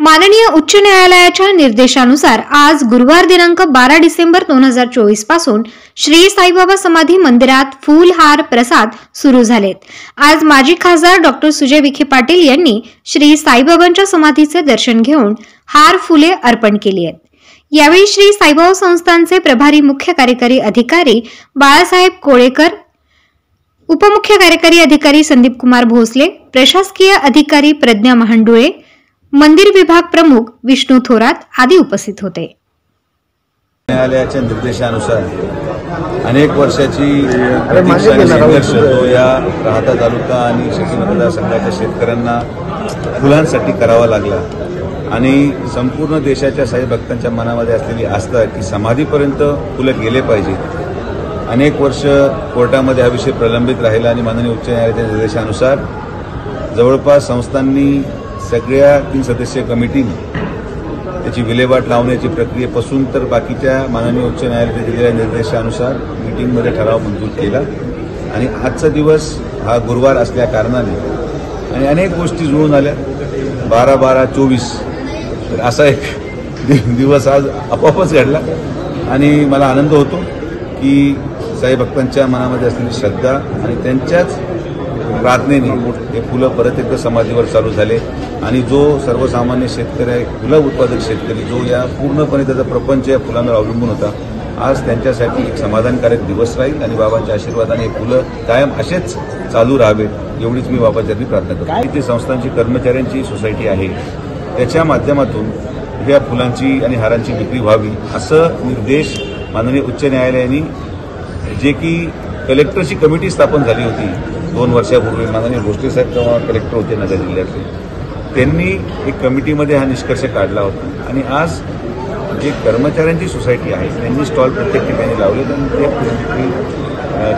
माननीय उच्च न्यायालयाच्या निर्देशानुसार आज गुरुवार दिनांक 12 डिसेंबर 2024 पासून श्री साईबाबा समाधी मंदिरात फूल हार प्रसाद सुरू झालेत। आज माजी खासदार डॉक्टर सुजय विखे पाटील यांनी श्री साईबाबांच्या समाधीचे दर्शन घेऊन हार फुले अर्पण केली आहेत। यावेळी श्री साईबाबा संस्थानचे प्रभारी मुख्य कार्यकारी अधिकारी बाळासाहेब कोळेकर, उपमुख्य कार्यकारी अधिकारी संदीप कुमार भोसले, प्रशासकीय अधिकारी प्रज्ञा महांडुळे, मंदिर विभाग प्रमुख विष्णू थोरात आदी उपस्थित होते। न्यायालयाच्या निर्देशानुसार अनेक वर्षाची प्रतीक्षा आणि संघर्ष जो या राहता तालुका आणि शिक्षण मतदारसंघाच्या शेतकऱ्यांना फुलांसाठी करावा लागला आणि संपूर्ण देशाच्या साई भक्तांच्या मनामध्ये असलेली आस्था की समाधीपर्यंत फुलं गेले पाहिजेत। अनेक वर्ष कोर्टामध्ये हा विषय प्रलंबित राहिला आणि माननीय उच्च न्यायालयाच्या निर्देशानुसार जवळपास संस्थांनी सगळ्या 3 सदस्यीय कमिटीने त्याची विल्हेवाट लावण्याची प्रक्रियेपासून तर बाकीच्या माननीय उच्च न्यायालयाच्या दिलेल्या निर्देशानुसार मीटिंगमध्ये ठराव मंजूर केला आणि आजचा दिवस हा गुरुवार असल्या कारणाने आणि अनेक गोष्टी जुळून आल्या 12-12-24 तर असा एक दिवस आज आपोआपच घडला आणि मला आनंद होतो की साई भक्तांच्या मनामध्ये असलेली श्रद्धा आणि त्यांच्याच प्रार्थनेने हे फुलं परत एकदा समाधीवर चालू झाले आणि जो सर्वसामान्य शेतकरी आहे, फुलं उत्पादक शेतकरी जो या पूर्णपणे त्याचा प्रपंच या फुलांवर अवलंबून होता, आज त्यांच्यासाठी एक समाधानकारक दिवस राहील आणि बाबांच्या आशीर्वादाने हे फुलं कायम असेच चालू राहावेत एवढीच मी बाबांची प्रार्थना करतो। इथे संस्थांची कर्मचाऱ्यांची सोसायटी आहे, त्याच्या माध्यमातून या फुलांची आणि हारांची विक्री व्हावी असं निर्देश माननीय उच्च न्यायालयाने जे की कलेक्टरची कमिटी स्थापन झाली होती 2 वर्षापूर्वी, माननीय भोसले साहेब तेव्हा कलेक्टर होते नगर जिल्ह्यातले, त्यांनी एक कमिटीमध्ये हा निष्कर्ष काढला होता आणि आज जे कर्मचाऱ्यांची सोसायटी आहे त्यांनी स्टॉल प्रत्येक ठिकाणी लावले आणि ते विक्री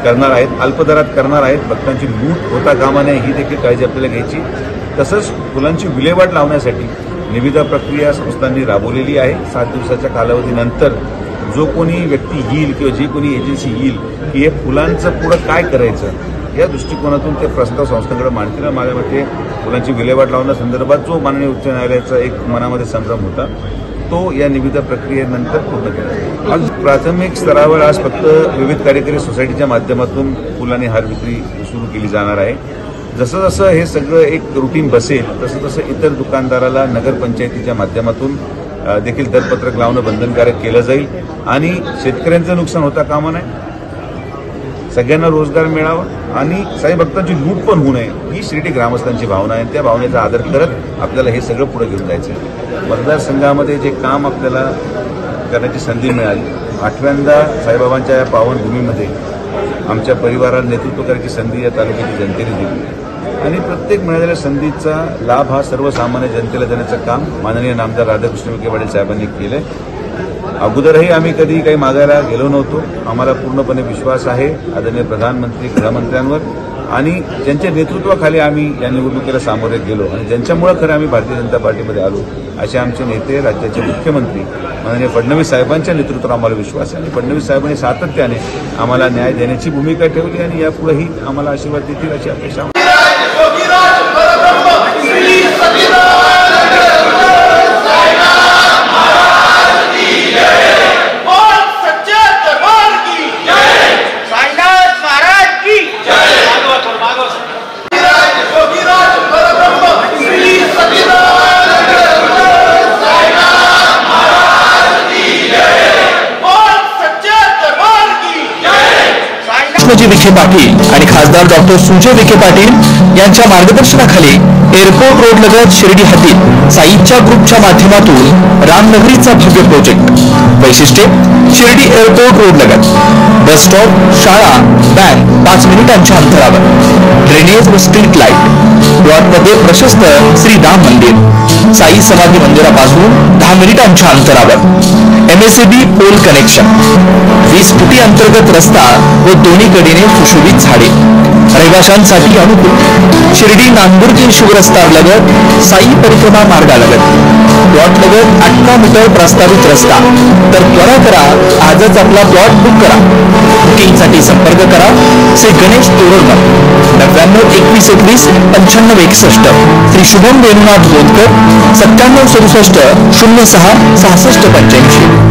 करणार आहेत, अल्पदरात करणार आहेत। भक्तांची लूट होता कामा नये ही देखील काळजी आपल्याला घ्यायची। तसंच फुलांची विल्हेवाट लावण्यासाठी निविदा प्रक्रिया संस्थांनी राबवलेली आहे। 7 दिवसाच्या कालावधीनंतर जो कोणी व्यक्ती येईल किंवा जी कोणी एजन्सी येईल की हे फुलांचं पुढं काय करायचं या दृष्टिकोनातून ते प्रस्ताव संस्थांकडे मांडतील। माझ्या मते फुलांची विल्हेवाट लावण्यासंदर्भात जो माननीय उच्च न्यायालयाचा एक मनामध्ये संभ्रम होता तो या निविदा प्रक्रियेनंतर पूर्ण केला। आज प्राथमिक स्तरावर आज फक्त विविध कार्यकारी सोसायटीच्या माध्यमातून फुल आणि हार विक्री सुरू केली जाणार आहे। जसं जसं हे सगळं एक रुटीन बसेल तसं तसं इतर दुकानदाराला नगरपंचायतीच्या माध्यमातून देखील दरपत्रक लावणं बंधनकारक केलं जाईल आणि शेतकऱ्यांचं नुकसान होता कामा नये, सगळ्यांना रोजगार मिळावा आणि साई भक्तांची लूट पण होऊ नये ही शिर्डी ग्रामस्थांची भावना आहे। त्या भावनेचा आदर करत आपल्याला हे सगळं पुढे घेऊन जायचं आहे। मतदारसंघामध्ये जे काम आपल्याला करण्याची संधी मिळाली, 8व्यांदा साईबाबांच्या या पावनभूमीमध्ये आमच्या परिवाराला नेतृत्व करायची संधी या तालुक्याची जनतेने दिली आणि प्रत्येक मिळालेल्या संधीचा लाभ हा सर्वसामान्य जनतेला देण्याचं काम माननीय नामदार राधाकृष्ण विखे पाटील साहेबांनी केलंय। अगोदरही आम्ही कधी काही मागायला गेलो नव्हतो। आम्हाला पूर्णपणे विश्वास आहे आदरणीय प्रधानमंत्री गृहमंत्र्यांवर आणि ज्यांच्या नेतृत्वाखाली आम्ही या निवडणुकीला सामोरे गेलो आणि ज्यांच्यामुळे खरं आम्ही भारतीय जनता पार्टीमध्ये आलो असे आमचे नेते, राज्याचे मुख्यमंत्री माननीय फडणवीस साहेबांच्या नेतृत्वावर आम्हाला विश्वास आहे आणि फडणवीस साहेबांनी सातत्याने आम्हाला न्याय देण्याची भूमिका ठेवली आणि यापुढेही आम्हाला आशीर्वाद देतील अशी अपेक्षा। विखे पाटील आणि खासदार डॉक्टर सुजय विखे पाटील यांच्या मार्गदर्शनाखाली एअरपोर्ट रोड लगत शिर्डी हद्दीत साईच्या ग्रुपच्या माध्यमातून रामनगरीचा भव्य प्रोजेक्ट। वैशिष्ट्ये शिर्डी एअरपोर्ट रोड लगत बस स्टॉप, शाळा, बँक 5 मिनिटांच्या अंतरावर, ड्रेनेज व स्ट्रीट लाईट, प्लॉटमध्ये प्रशस्त श्री राम मंदिर, साई समाधी मंदिरापासून 10 मिनिटांच्या अंतरावर, MSAB पोल कनेक्शन, 20 फुटी अंतर्गत रस्ता व दोन्ही कडेने सुशोभित झाडे, रहिवाशांसाठी अनुकूल, शिर्डी नांदूर शिवरस्ता लगत साई परिक्रमा मार्गालगत प्लॉट लगत 18 मीटर प्रस्तावित रस्ता. तर त्वरा करा, आजच आपला प्लॉट बुक करा. बुकिंगसाठी संपर्क करा श्री गणेश तोरडमल 99 21 21 95 61. श्री शुभम वेणुनाथ बोधकर 97 67 06 66 85.